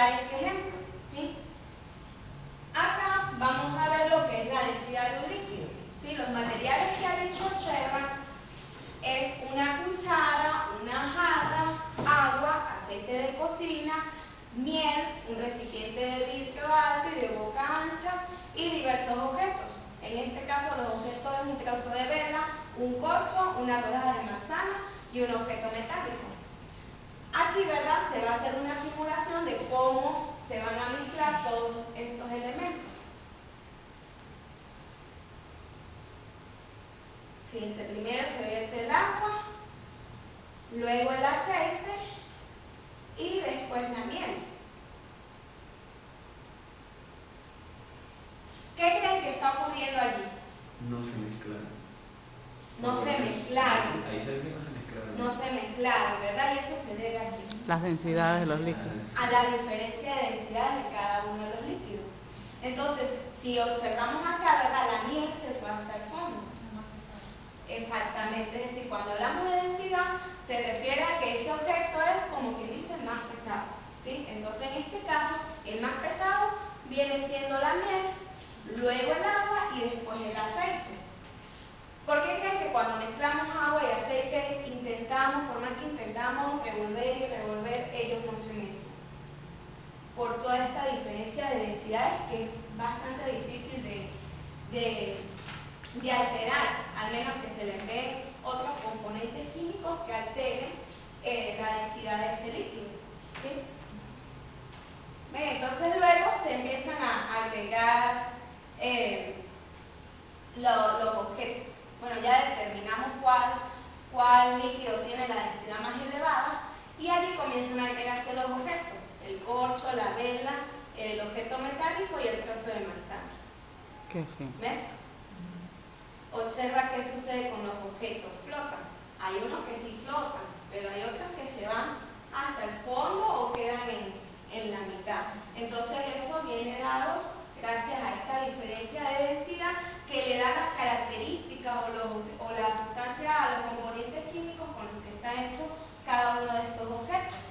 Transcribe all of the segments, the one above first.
dar este ejemplo, ¿sí? Acá vamos a ver lo que es la densidad de un líquido, ¿sí? Los materiales que aquí se observan es una cuchara, una jarra, agua, aceite de cocina, miel, un recipiente de vidrio alto y de boca ancha y diversos objetos. En este caso los objetos es un trozo de vela, un corcho, una rodaja de manzana y un objeto metálico. Aquí, ¿verdad?, se va a hacer una simulación de cómo se van a mezclar todos estos elementos. Fíjense, primero se vierte el agua, luego el aceite y después la miel. ¿Qué creen que está ocurriendo allí? No se mezclaron. No se mezclaron. Ahí se ve que no se mezclaron. No se mezclaron, ¿verdad? Y eso se debe a qué? Las densidades de los líquidos. A la diferencia de densidad de cada uno de los líquidos. Entonces, si observamos acá, ¿verdad?, la miel se fue hasta el fondo. Exactamente, es decir, cuando hablamos de densidad, se refiere a que este objeto es, como quien dice, el más pesado, ¿sí? Entonces, en este caso, el más pesado viene siendo la miel, luego el agua y después el aceite. ¿Por qué creen que cuando mezclamos agua y aceite por más que intentamos revolver y revolver, ellos no se mezclan? Por toda esta diferencia de densidades que es bastante difícil de alterar, al menos que se les den otros componentes químicos que alteren la densidad de este líquido, ¿sí? Entonces luego se empiezan a agregar los objetos. Bueno, ya determinamos cuál líquido tiene la densidad más elevada y allí comienzan a agregarse los objetos: el corcho, la vela, el objeto metálico y el trozo de manzana. Qué fin. ¿Ves? Observa qué sucede con los objetos. Flotan. Hay unos que sí flotan, pero hay otros que se van hasta el fondo o quedan en la mitad. Entonces eso viene dado gracias a esta diferencia de densidad que le da las características o la sustancia a los componentes químicos con los que está hecho cada uno de estos objetos.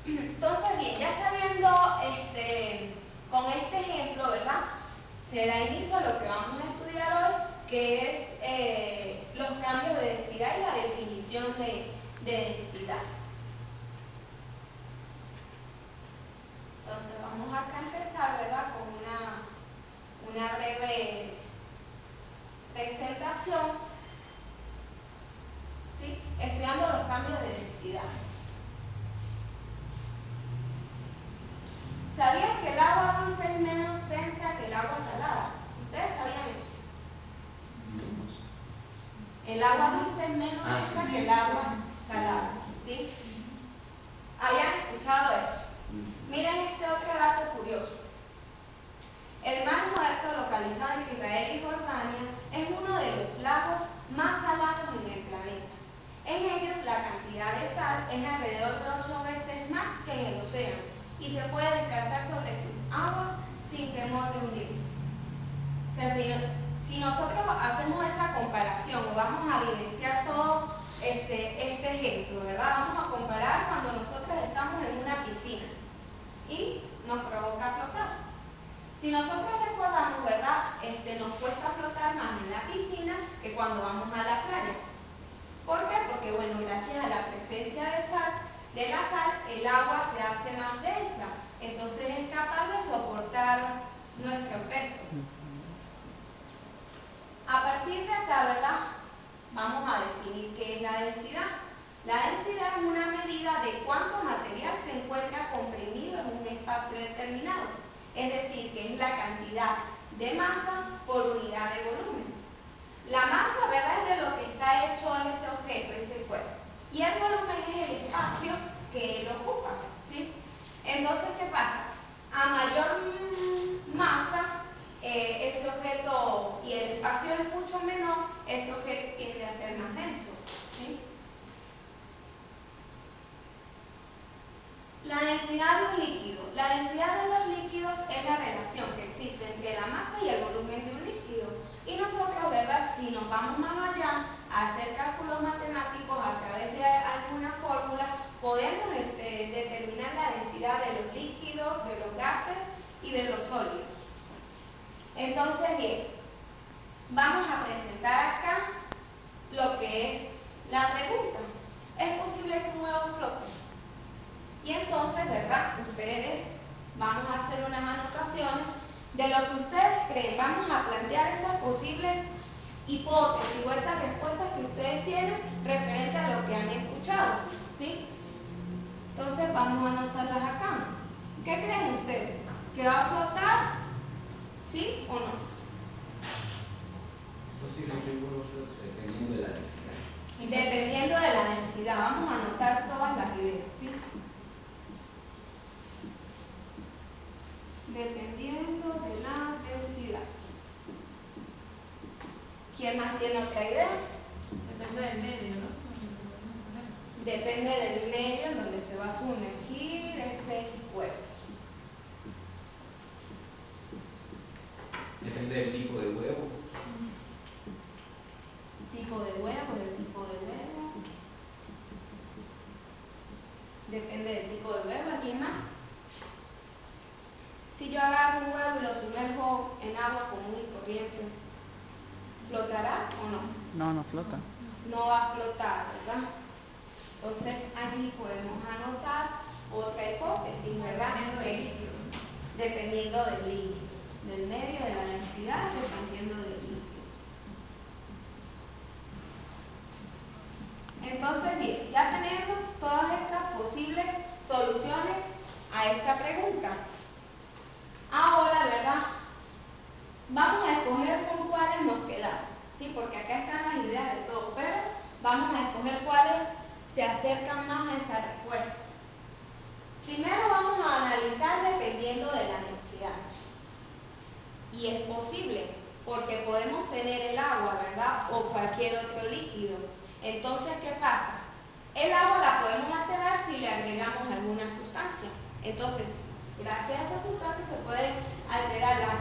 Entonces, bien, ya sabiendo con este ejemplo, ¿verdad?, se da inicio a lo que vamos a estudiar hoy, que es los cambios de densidad y la definición de densidad. Entonces vamos acá a empezar, ¿verdad?, con una breve presentación, ¿sí?, estudiando los cambios de densidad. ¿Sabían que el agua dulce es menos densa que el agua salada? ¿Ustedes sabían eso? El agua dulce es menos densa que el agua salada, ¿sí? ¿Habían escuchado eso? Miren este otro dato curioso. El Mar Muerto, localizado en Israel y Jordania, es uno de los lagos más salados en el planeta. En ellos la cantidad de sal es alrededor de 8 veces más que en el océano y se puede descansar sobre sus aguas sin temor de hundirse. O sea, si nosotros hacemos esa comparación o vamos a evidenciar todo este ejemplo, ¿verdad? Vamos a comparar cuando nosotros estamos en una piscina y nos provoca flotar. Si nosotros recordamos, ¿verdad?, nos cuesta flotar más en la piscina que cuando vamos a la playa. ¿Por qué? Porque, bueno, gracias a la presencia de la sal, el agua se hace más densa, entonces es capaz de soportar nuestro peso. A partir de acá, ¿verdad?, vamos a definir qué es la densidad. La densidad es una medida de cuánto material se encuentra comprimido en un espacio determinado, es decir, que es la cantidad de masa por unidad de volumen. La masa, ¿verdad?, es de lo que está hecho ese objeto, ese cuerpo, y el volumen es el espacio que él ocupa, ¿sí? Entonces, ¿qué pasa? A mayor masa, ese objeto, y el espacio es mucho menor, ese objeto tiende a ser más denso, ¿sí? La densidad de un líquido. La densidad de los líquidos es la relación que existe entre la masa y el volumen de un líquido. Y nosotros, ¿verdad?, si nos vamos más allá a hacer cálculos matemáticos a través de alguna forma, Entonces, bien, vamos a presentar acá lo que es la pregunta. ¿Es posible que un huevo flote? Y entonces, ¿verdad? Ustedes vamos a hacer unas anotaciones de lo que ustedes creen. Vamos a plantear estas posibles hipótesis o estas respuestas que ustedes tienen referente a lo que han escuchado, ¿sí? Entonces vamos a anotarlas acá. ¿Qué creen ustedes? ¿Que va a flotar? ¿Sí o no? Es posible que un huevo flote dependiendo de la densidad. Dependiendo de la densidad. Vamos a anotar todas las ideas, ¿sí? Dependiendo de la densidad. ¿Quién más tiene otra idea? Depende del medio, ¿no? Depende del medio en donde se va a sumergir este cuerpo. Depende del tipo de huevo. Tipo de huevo, del tipo de huevo. Depende del tipo de huevo. ¿Alguien más? Si yo agarro un huevo y lo sumerjo en agua común y corriente, ¿flotará o no? No, no flota. No va a flotar, ¿verdad? Entonces allí podemos anotar otra hipótesis, ¿verdad? Dependiendo del líquido, del medio, de la densidad, dependiendo del líquido. Entonces, bien, ya tenemos todas estas posibles soluciones a esta pregunta. Ahora, ¿verdad? Vamos a escoger con cuáles nos quedamos, ¿sí? Porque acá están las ideas de todo, pero vamos a escoger cuáles se acercan más a esa respuesta. Primero vamos a analizar dependiendo de la densidad. Y es posible, porque podemos tener el agua, ¿verdad? O cualquier otro líquido. Entonces, ¿qué pasa? El agua la podemos alterar si le agregamos alguna sustancia. Entonces, gracias a esa sustancia se puede alterar la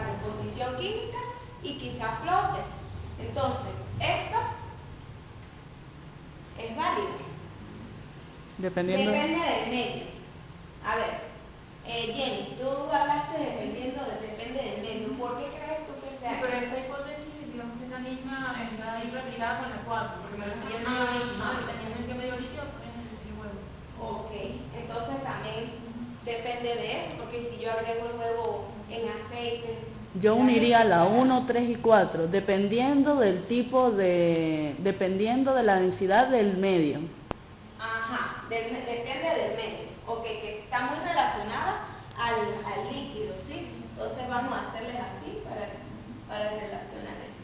composición química y quizás flote. Entonces, esto es válido. Dependiendo. Depende del medio. A ver, Jenny, tú hablaste depende del medio. ¿Por qué crees tú que sea? Pero esta hipótesis, digamos que es la misma, está ahí replicada con la 4, porque me refería al medio líquido, ¿no? Dependiendo en qué medio líquido pones el huevo. Ok, entonces también depende de eso, porque si yo agrego el huevo en aceite... Yo uniría la 1, 3 y 4, dependiendo del tipo dependiendo de la densidad del medio. Ajá, depende del medio. Ok, que está muy relacionada al líquido, ¿sí? Entonces vamos a hacerles así para relacionar esto.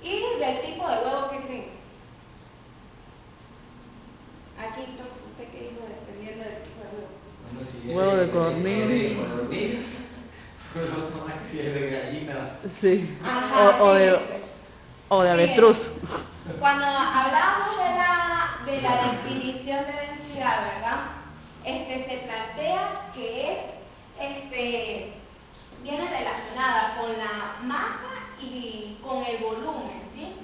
Y del tipo de huevo que creen. Aquí, ¿usted qué dijo? Dependiendo del tipo de huevo. Bueno, si Huevo de es codorniz. pues otro más si es de gallina. Sí. Ajá, O de avestruz. Cuando hablábamos de la definición de densidad, ¿verdad? Se plantea que viene relacionada con la masa y con el volumen, ¿sí?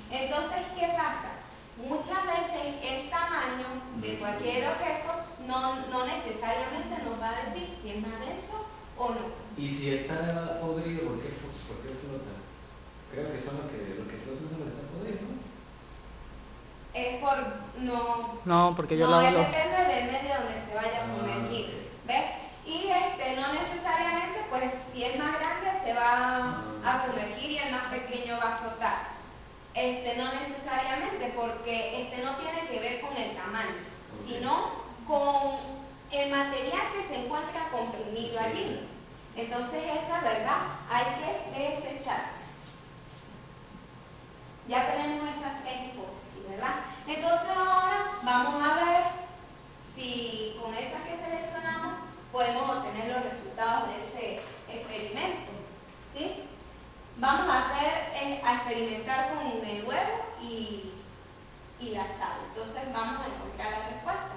Entonces, ¿qué pasa? Muchas veces el tamaño de cualquier objeto no necesariamente nos va a decir si es más denso o no. Y si está podrido, ¿por qué flota? Creo que son lo que flotan son los que están podridos, ¿no? Es por... No, porque yo no, lo depende del medio donde se vaya a sumergir, ¿ves? Y no necesariamente, pues, si es más grande se va a sumergir y el más pequeño va a flotar. No necesariamente, porque no tiene que ver con el tamaño, sino con el material que se encuentra comprimido allí. Entonces, esa verdad hay que desechar. Ya tenemos esas tres hipótesis, ¿verdad? Entonces ahora vamos a ver si con estas que seleccionamos podemos obtener los resultados de ese experimento, ¿sí? Vamos a experimentar con el huevo y la sal. Entonces vamos a encontrar la respuesta.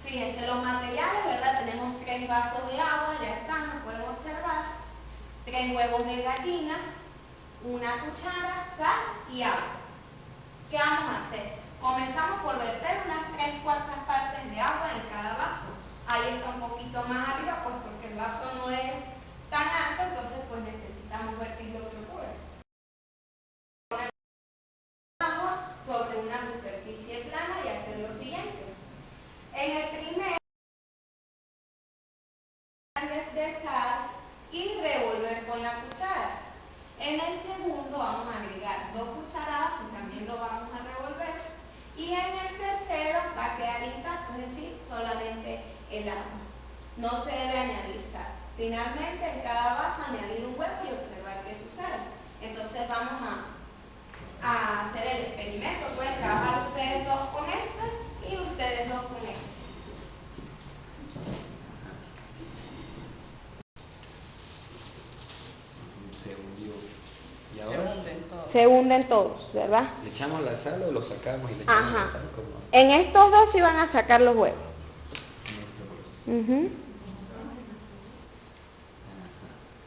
Fíjense, los materiales, ¿verdad? Tenemos 3 vasos de agua, ya están, lo pueden observar. 3 huevos de gallina, una cuchara, sal y agua. ¿Qué vamos a hacer? Comenzamos por verter unas 3/4 partes de agua en cada vaso. Ahí está un poquito más arriba, pues porque el vaso no es tan alto, entonces pues tercero va a quedar intacto, es decir, solamente el agua. No se debe añadir sal. Finalmente, en cada vaso añadir un huevo y observar qué sucede. Entonces vamos a hacer el experimento. Pueden trabajar ustedes dos con este y ustedes dos con este. Se hundió. ¿Y ahora? Se hunden todos, ¿verdad? ¿Le echamos la sal o lo sacamos y le echamos Ajá. la sal? ¿Cómo? En estos dos sí van a sacar los huevos. En esto, pues. Ujú. Ajá.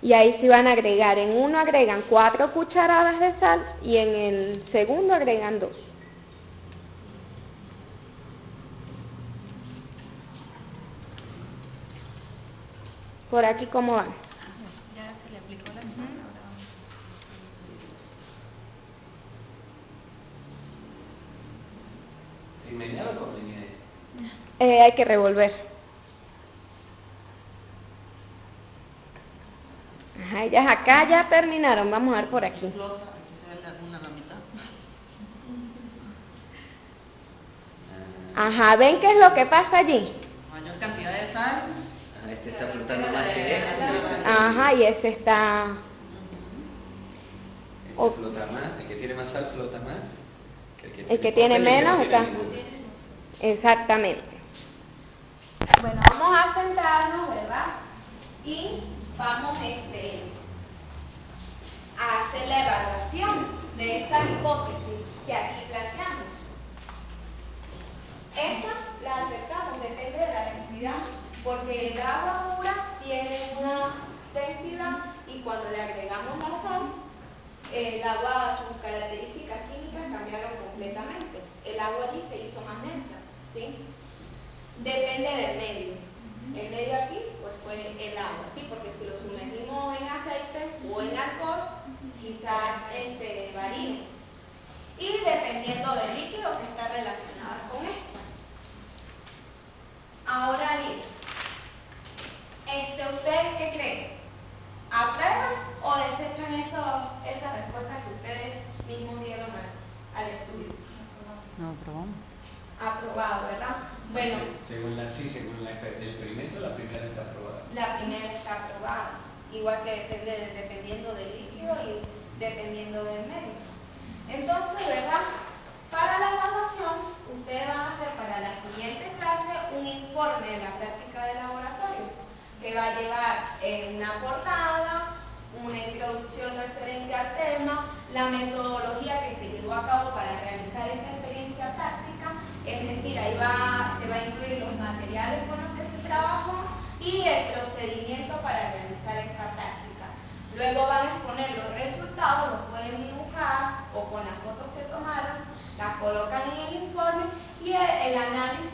Y ahí sí van a agregar. En uno agregan 4 cucharadas de sal y en el segundo agregan 2. Por aquí, ¿cómo van? Ya se le aplicó la sal, ahora vamos. ¿Sin menear o con menear? Hay que revolver. Ajá, ya acá ya terminaron. Vamos a ver por aquí. Flota, aquí se ve una a la mitad. Ajá, ¿ven qué es lo que pasa allí? Mayor cantidad de sal. Este está flotando más que este. Ajá, y ese está... Este flota más, el que tiene más sal flota más. El que tiene menos no está... tiene ninguno. Exactamente. Bueno, vamos a sentarnos, ¿verdad? Y vamos a hacer la evaluación de esta hipótesis que aquí planteamos. Esta la acercamos, depende de la densidad, porque el agua pura tiene una densidad y cuando le agregamos la sal, el agua, sus características químicas cambiaron completamente. El agua allí se hizo más densa, ¿sí? Depende del medio. El medio aquí, pues fue el agua, ¿sí? Porque si lo sumergimos en aceite o en alcohol, quizás varíe. Y dependiendo del líquido que está relacionado con esto. Ahora bien, ¿ustedes qué creen? ¿Aprueban o desechan esas respuestas que ustedes mismos dieron al estudio? No, probamos. Aprobado, ¿verdad? Bueno, según el experimento, la primera está aprobada. la primera está aprobada, igual que dependiendo del líquido y dependiendo del medio. Entonces, ¿verdad? Para la evaluación, ustedes van a hacer para la siguiente clase un informe de la práctica de laboratorio, que va a llevar una portada, una introducción referente al tema, la metodología que se llevó a cabo para realizar esta experiencia práctica, es decir, ahí se va a incluir los materiales con los que se trabajó y el procedimiento para realizar esta práctica. Luego van a exponer los resultados, los pueden dibujar o con las fotos que tomaron, las colocan en el informe y el análisis